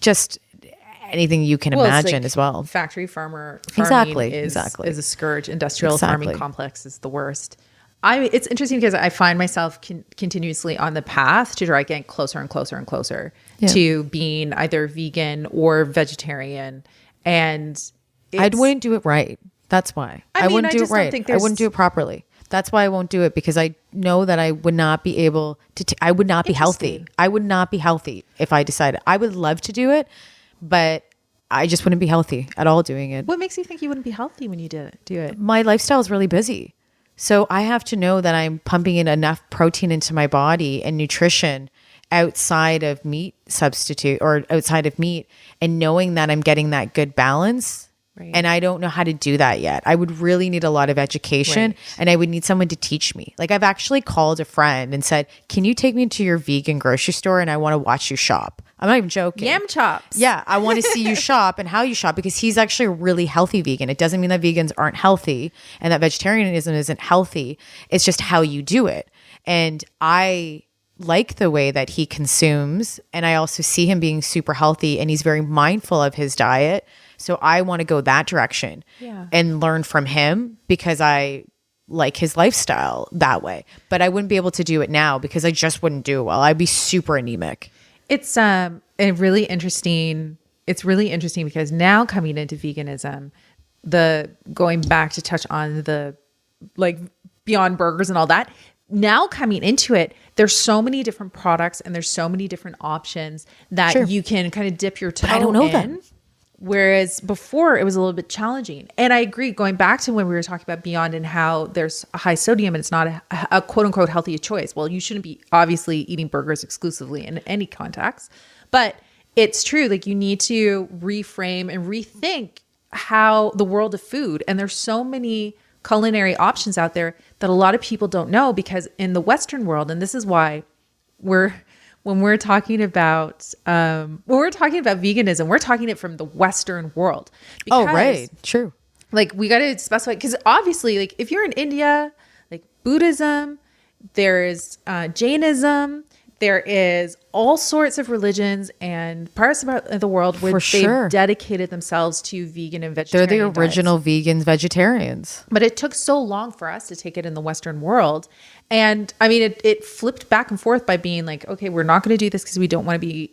just anything you can imagine as well. Factory farming is a scourge. Industrial farming complex is the worst. It's interesting because I find myself continuously on the path to try getting closer and closer and closer to being either vegan or vegetarian. And I wouldn't do it right. That's why. I wouldn't do it right. I wouldn't do it properly. That's why I won't do it, because I know that I would not be able to, I would not be healthy. I would not be healthy if I decided. I would love to do it, but I just wouldn't be healthy at all doing it. What makes you think you wouldn't be healthy when you do it? My lifestyle is really busy. So I have to know that I'm pumping in enough protein into my body and nutrition outside of meat substitute or outside of meat, and knowing that I'm getting that good balance. Right. And I don't know how to do that yet. I would really need a lot of education, and I would need someone to teach me. Like, I've actually called a friend and said, can you take me to your vegan grocery store, and I want to watch you shop? I'm not even joking. Yam chops. Yeah, I want to see you shop and how you shop, because he's actually a really healthy vegan. It doesn't mean that vegans aren't healthy and that vegetarianism isn't healthy. It's just how you do it. And I like the way that he consumes, and I also see him being super healthy, and he's very mindful of his diet. So I want to go that direction and learn from him, because I like his lifestyle that way. But I wouldn't be able to do it now because I just wouldn't do it well. I'd be super anemic. It's really interesting. It's really interesting because now coming into veganism, going back to touch on the like Beyond Burgers and all that, now coming into it, there's so many different products and there's so many different options that you can kind of dip your toe in. I don't know them. Whereas before it was a little bit challenging. And I agree, going back to when we were talking about Beyond and how there's a high sodium and it's not a quote unquote healthy choice. Well, you shouldn't be obviously eating burgers exclusively in any context, but it's true. Like, you need to reframe and rethink how the world of food, and there's so many culinary options out there that a lot of people don't know, because in the Western world, and this is why when we're talking about veganism, we're talking it from the Western world. Oh, right. True. Like, we got to specify, because obviously, like, if you're in India, like Buddhism, there's Jainism, there is all sorts of religions and parts of the world where they've dedicated themselves to vegan and vegetarian They're the original diets. vegans, vegetarians. But it took so long for us to take it in the Western world. And I mean, it flipped back and forth by being like, okay, we're not going to do this because we don't want to be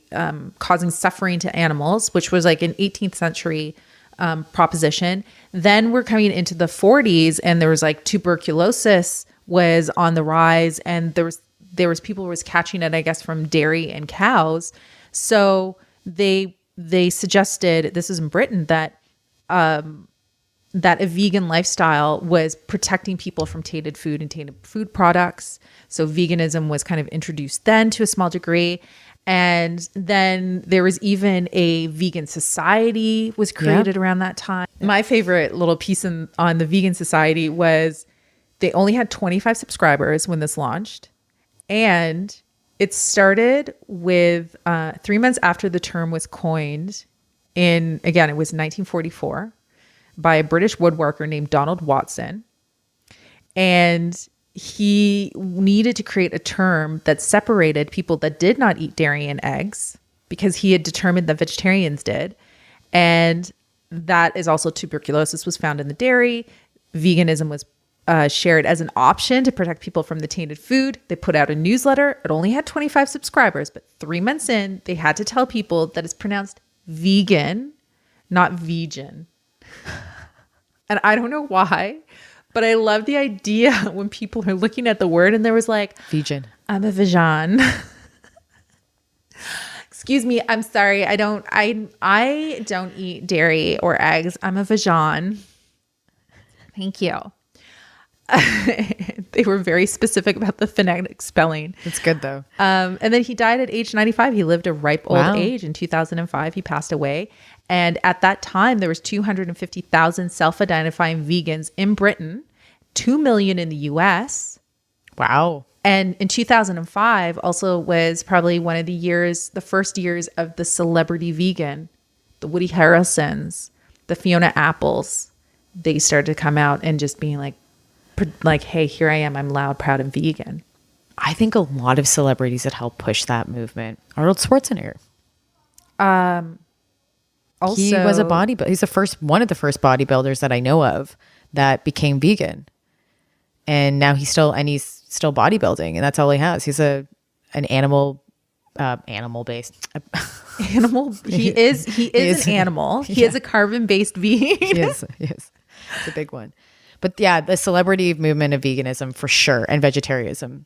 causing suffering to animals, which was like an 18th century proposition. Then we're coming into the 40s, and there was like tuberculosis was on the rise, and there was people who was catching it, I guess, from dairy and cows. So they suggested, this is in Britain, that a vegan lifestyle was protecting people from tainted food and tainted food products. So veganism was kind of introduced then to a small degree. And then there was even a vegan society was created around that time. My favorite little piece on the vegan society was they only had 25 subscribers when this launched. And it started with 3 months after the term was coined it was 1944 by a British woodworker named Donald Watson. And he needed to create a term that separated people that did not eat dairy and eggs, because he had determined that vegetarians did. And that is also tuberculosis was found in the dairy. Veganism was shared as an option to protect people from the tainted food. They put out a newsletter. It only had 25 subscribers, but 3 months in, they had to tell people that it's pronounced vegan, not vegan. And I don't know why, but I love the idea when people are looking at the word and there was like, vegan. I'm a vegan. Excuse me. I'm sorry. I don't eat dairy or eggs. I'm a vegan. Thank you. They were very specific about the phonetic spelling. It's good though. And then he died at age 95. He lived a ripe old age. In 2005, he passed away. And at that time, there was 250,000 self-identifying vegans in Britain, 2 million in the US. Wow. And in 2005 also was probably one of the first years of the celebrity vegan, the Woody Harrelsons, the Fiona Apples. They started to come out and just being like, hey, here I am. I'm loud, proud, and vegan. I think a lot of celebrities that helped push that movement. Arnold Schwarzenegger. Also, he was he's one of the first bodybuilders that I know of that became vegan. And now he's still bodybuilding, and that's all he has. He's an animal based animal. He is an animal. He is a carbon based vegan. Yes. It's a big one. But yeah, the celebrity movement of veganism for sure, and vegetarianism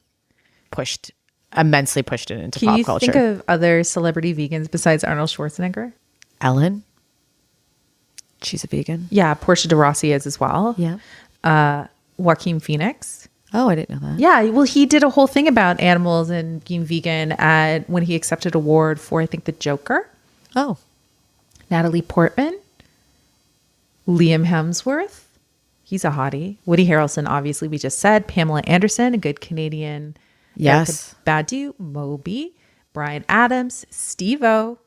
immensely pushed it into pop culture. Can you think of other celebrity vegans besides Arnold Schwarzenegger? Ellen. She's a vegan. Yeah, Portia de Rossi is as well. Yeah. Joaquin Phoenix. Oh, I didn't know that. Yeah, well, he did a whole thing about animals and being vegan when he accepted an award for, I think, The Joker. Oh. Natalie Portman. Liam Hemsworth. He's a hottie. Woody Harrelson, obviously, we just said. Pamela Anderson, a good Canadian. Yes. Erica Badu, Moby. Brian Adams, Steve-O.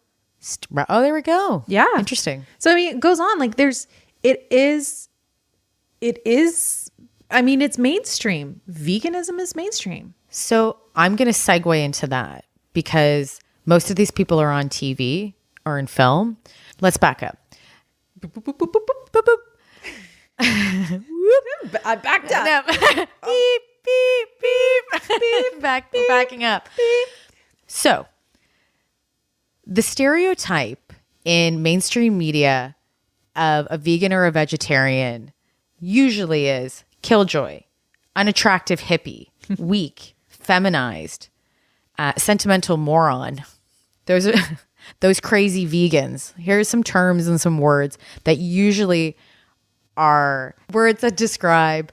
Oh, there we go. Yeah. Interesting. So, I mean, it goes on. Like, it is, I mean, it's mainstream. Veganism is mainstream. So I'm going to segue into that because most of these people are on TV or in film. Let's back up. I backed up. Beep, beep, beep, beep. Backing up. Beep. So the stereotype in mainstream media of a vegan or a vegetarian usually is killjoy, unattractive hippie, weak, feminized, sentimental moron. Those crazy vegans. Here's some terms and some words that usually are words that describe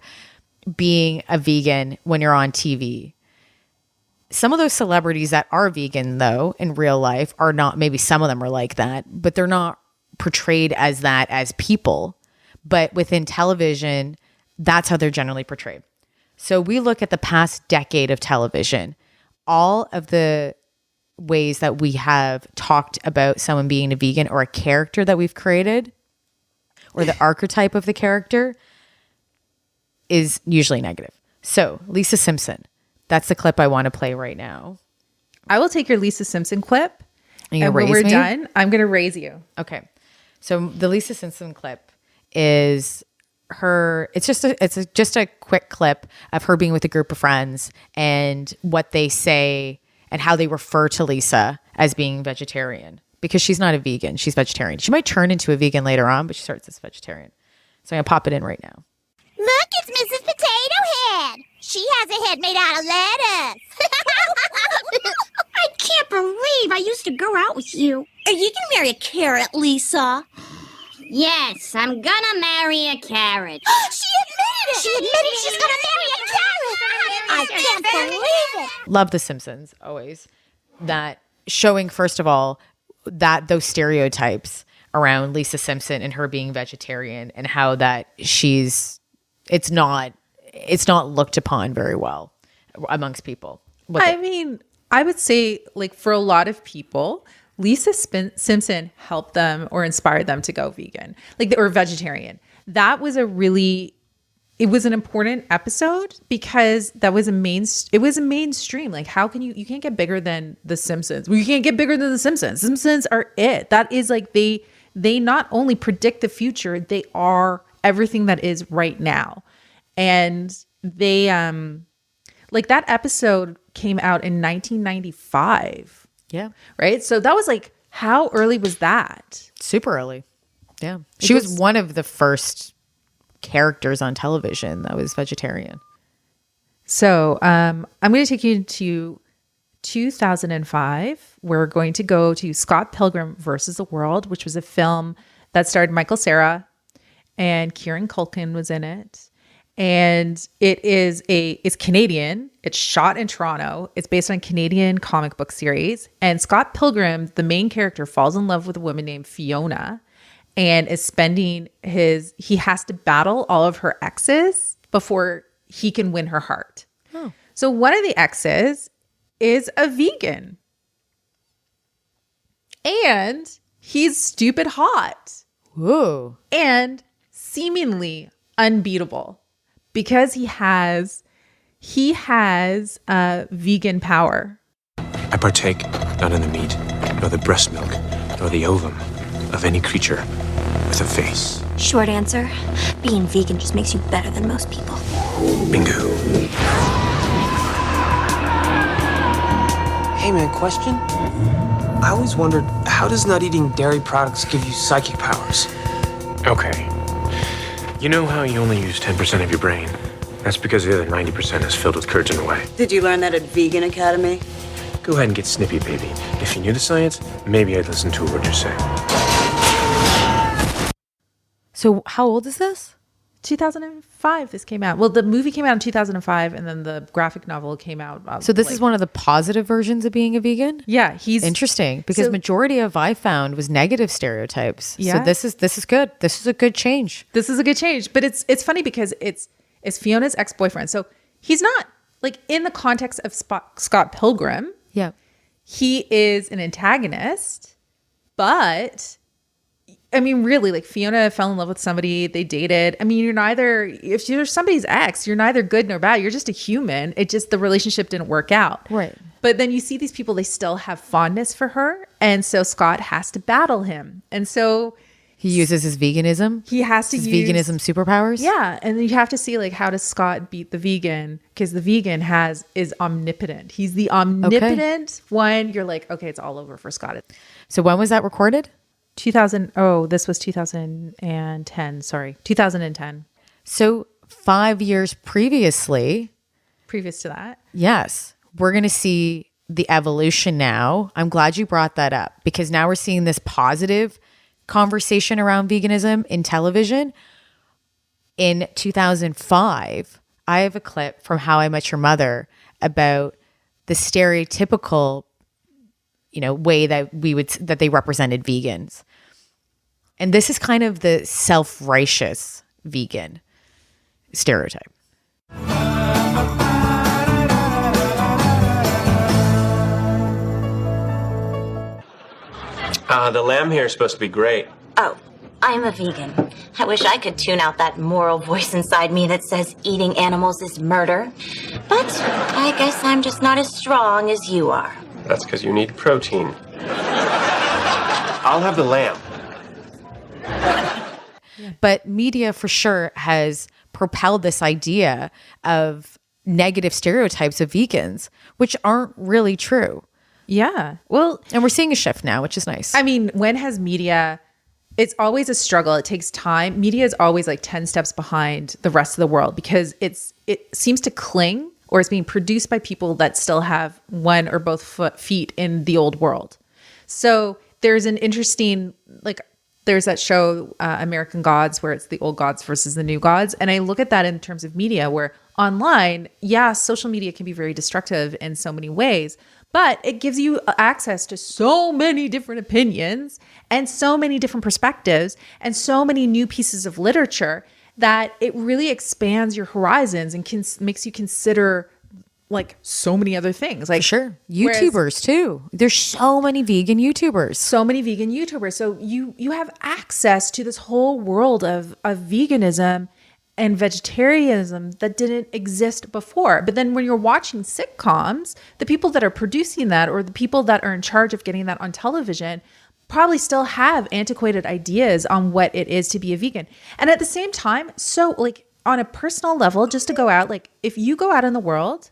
being a vegan when you're on TV. Some of those celebrities that are vegan, though, in real life are not, maybe some of them are like that, but they're not portrayed as that as people. But within television, that's how they're generally portrayed. So we look at the past decade of television, all of the ways that we have talked about someone being a vegan or a character that we've created or the archetype of the character is usually negative. So Lisa Simpson, that's the clip I want to play right now. I will take your Lisa Simpson clip. And when we're done, I'm going to raise you. Okay. So the Lisa Simpson clip is her, it's just a quick clip of her being with a group of friends and what they say and how they refer to Lisa as being vegetarian, because she's not a vegan, she's vegetarian. She might turn into a vegan later on, but she starts as vegetarian. So I'm gonna pop it in right now. Look, it's Mrs. Potato Head. She has a head made out of lettuce. I can't believe I used to go out with you. Are you gonna marry a carrot, Lisa? Yes, I'm gonna marry a carrot. She admitted it! She admitted she's gonna marry a carrot! I can't believe it! Love The Simpsons, always. That showing, first of all, that those stereotypes around Lisa Simpson and her being vegetarian and how that it's not looked upon very well amongst people. I mean, I would say, like, for a lot of people, Lisa Simpson helped them or inspired them to go vegan, or vegetarian. That was it was an important episode because that was it was a mainstream. Like, how can you can't get bigger than The Simpsons. Well, you can't get bigger than The Simpsons. Simpsons are it. That is like, they not only predict the future, they are everything that is right now. And they, like, that episode came out in 1995. Yeah. Right. So that was like, how early was that? Super early. Yeah. She was one of the first characters on television that was vegetarian. So I'm going to take you to 2005. We're going to go to Scott Pilgrim versus the World, which was a film that starred Michael Cera and Kieran Culkin was in it. And it's Canadian. It's shot in Toronto. It's based on a Canadian comic book series. And Scott Pilgrim, the main character, falls in love with a woman named Fiona and is he has to battle all of her exes before he can win her heart. Oh. So one of the exes is a vegan. And he's stupid hot. Whoa. And seemingly unbeatable. Because he has vegan power. I partake not in the meat, nor the breast milk, nor the ovum of any creature with a face. Short answer, being vegan just makes you better than most people. Bingo. Hey man, question? I always wondered, how does not eating dairy products give you psychic powers? Okay. You know how you only use 10% of your brain? That's because the other 90% is filled with curds in the way. Did you learn that at Vegan Academy? Go ahead and get snippy, baby. If you knew the science, maybe I'd listen to a word you say. So how old is this? 2005 this came out. Well, the movie came out in 2005 and then the graphic novel came out. So this is one of the positive versions of being a vegan? Yeah, he's interesting because majority of I found was negative stereotypes. Yeah. So this is good. This is a good change. This is a good change, but it's funny because it's Fiona's ex-boyfriend. So he's not like in the context of Scott Pilgrim. Yeah. He is an antagonist, but I mean, really, like Fiona fell in love with somebody, they dated. I mean, if you're somebody's ex, you're neither good nor bad. You're just a human. It just, the relationship didn't work out. Right. But then you see these people, they still have fondness for her. And so Scott has to battle him. And so he uses his veganism. He has to use veganism superpowers. Yeah. And then you have to see like, how does Scott beat the vegan? Because the vegan is omnipotent. He's the omnipotent one. You're like, okay, it's all over for Scott. So when was that recorded? This was 2010. Sorry, 2010. So 5 years previous to that. Yes. We're going to see the evolution now. I'm glad you brought that up because now we're seeing this positive conversation around veganism in television. In 2005, I have a clip from How I Met Your Mother about the stereotypical way that they represented vegans. And this is kind of the self-righteous vegan stereotype. The lamb here is supposed to be great. Oh, I'm a vegan. I wish I could tune out that moral voice inside me that says eating animals is murder. But I guess I'm just not as strong as you are. That's because you need protein. I'll have the lamb. But media for sure has propelled this idea of negative stereotypes of vegans, which aren't really true. Yeah. Well, and we're seeing a shift now, which is nice. I mean, when has media, it's always a struggle. It takes time. Media is always like 10 steps behind the rest of the world because it seems to cling, or it's being produced by people that still have one or both feet in the old world. So there's an interesting, there's that show, American Gods, where it's the old gods versus the new gods. And I look at that in terms of media where online, social media can be very destructive in so many ways, but it gives you access to so many different opinions and so many different perspectives and so many new pieces of literature that it really expands your horizons and makes you consider like so many other things. Like sure. YouTubers too. There's so many vegan YouTubers. So you have access to this whole world of veganism and vegetarianism that didn't exist before. But then when you're watching sitcoms, the people that are producing that or the people that are in charge of getting that on television probably still have antiquated ideas on what it is to be a vegan. And at the same time, so like on a personal level, just to go out, like if you go out in the world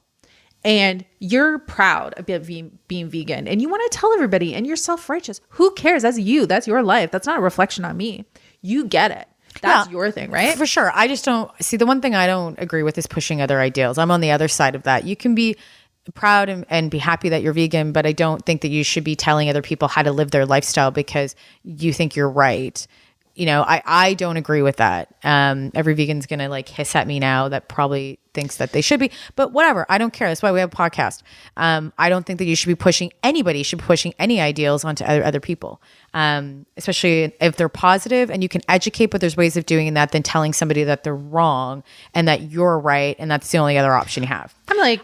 and you're proud of being vegan and you want to tell everybody and you're self-righteous, who cares? That's you. That's your life. That's not a reflection on me. You get it. That's your thing, right? For sure. I just don't see the one thing I don't agree with is pushing other ideals. I'm on the other side of that. You can be proud and be happy that you're vegan, but I don't think that you should be telling other people how to live their lifestyle because you think you're right. I don't agree with that. Every vegan's going to hiss at me now that probably thinks that they should be, but whatever. I don't care. That's why we have a podcast. I don't think that you should be pushing any ideals onto other people, especially if they're positive and you can educate, but there's ways of doing that than telling somebody that they're wrong and that you're right. And that's the only other option you have.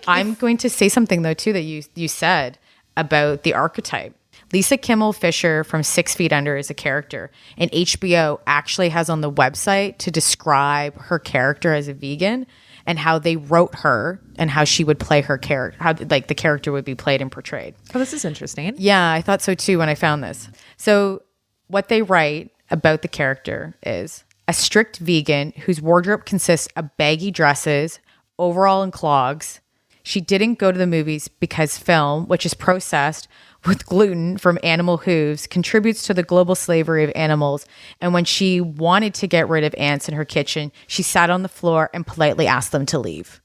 I'm going to say something though, too, that you said about the archetype. Lisa Kimmel Fisher from 6 Feet Under is a character, and HBO actually has on the website to describe her character as a vegan and how they wrote her and how she would play her character, how the character would be played and portrayed. Oh, this is interesting. Yeah, I thought so too when I found this. So what they write about the character is a strict vegan whose wardrobe consists of baggy dresses, overall and clogs. She didn't go to the movies because film, which is processed with gluten from animal hooves, contributes to the global slavery of animals. And when she wanted to get rid of ants in her kitchen, she sat on the floor and politely asked them to leave.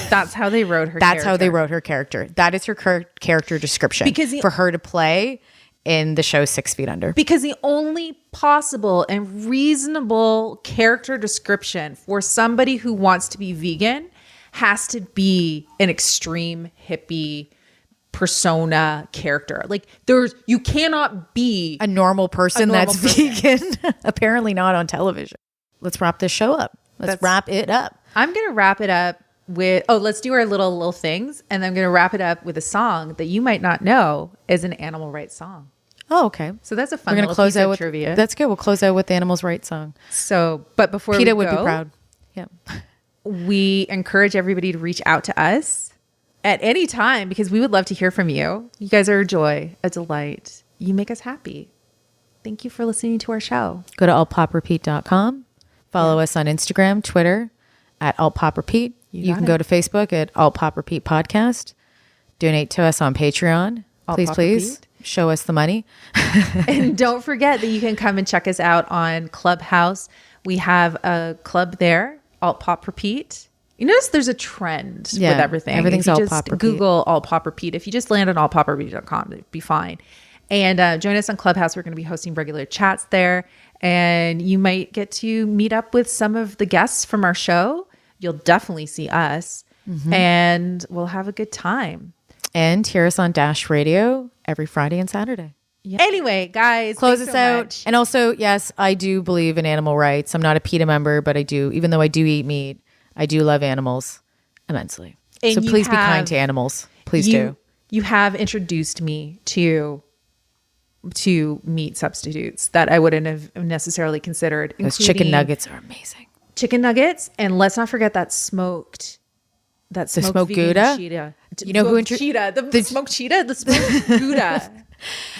That's how they wrote her That's how they wrote her character. That is her character description. For her to play in the show 6 Feet Under. Because the only possible and reasonable character description for somebody who wants to be vegan has to be an extreme hippie persona character. Like you cannot be a normal person normal that's vegan. Apparently not on television. Let's wrap this show up. Let's wrap it up. I'm going to wrap it up with, let's do our little things. And I'm going to wrap it up with a song that you might not know is an animal rights song. Oh, okay. So that's a fun We're little close piece out of with trivia. That's good. We'll close out with the Animals Rights song. So, but before PETA we would be go, proud. Yeah. we encourage everybody to reach out to us at any time because we would love to hear from you. You guys are a joy, a delight. You make us happy. Thank you for listening to our show. Go to Alt.Pop.Repeat.com. Follow us on Instagram, Twitter at Alt.Pop.Repeat. You can go to Facebook at Alt.Pop.Repeat Podcast. Donate to us on Patreon. Please. Show us the money. And don't forget that you can come and check us out on Clubhouse. We have a club there, Alt.Pop.Repeat. You notice there's a trend with everything. Everything's Alt.Pop.Repeat. Google Alt.Pop.Repeat. If you just land on Alt.Pop.Repeat.com, it'd be fine. And join us on Clubhouse. We're going to be hosting regular chats there. And you might get to meet up with some of the guests from our show. You'll definitely see us. Mm-hmm. And we'll have a good time. And hear us on Dash Radio every Friday and Saturday. Yeah. Anyway, guys, close us out. Much. And also, yes, I do believe in animal rights. I'm not a PETA member, but I do, even though I do eat meat, I do love animals immensely. And so please be kind to animals. Please do. You have introduced me to meat substitutes that I wouldn't have necessarily considered. Those chicken nuggets are amazing. Chicken nuggets, and let's not forget that smoked Gouda. Cheetah. You know who the smoked cheetah, the smoked Gouda.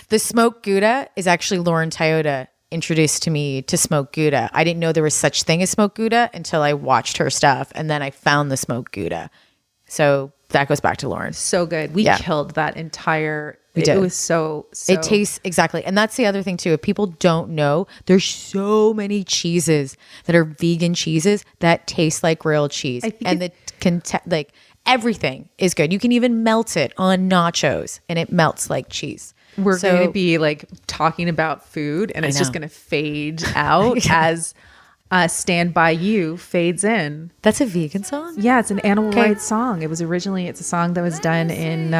The smoked Gouda is actually Lauren Toyota introduced to me to smoked Gouda. I didn't know there was such thing as smoked Gouda until I watched her stuff, and then I found the smoked Gouda. So that goes back to Lauren. So good. We killed that entire. It was so. It tastes exactly, and that's the other thing too. If people don't know, there's so many cheeses that are vegan cheeses that taste like real cheese, and everything is good. You can even melt it on nachos, and it melts like cheese. We're going to be like talking about food, and it's just going to fade out as Stand By You fades in. That's a vegan song? Yeah, it's an animal rights song. It's a song that was done in...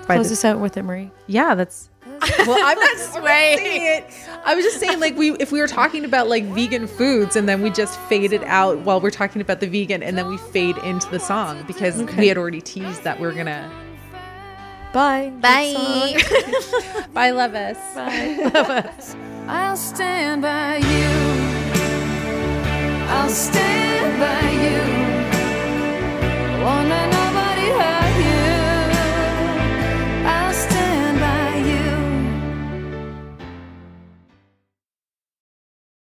close us out with it, Marie. Yeah, that's... Well, I'm not swaying it. I was just saying, like, if we were talking about like vegan foods, and then we just fade it out while we're talking about the vegan, and then we fade into the song because we had already teased that we're gonna. Bye. Bye. Love us. Bye. Love us. I'll stand by you. I'll stand by you.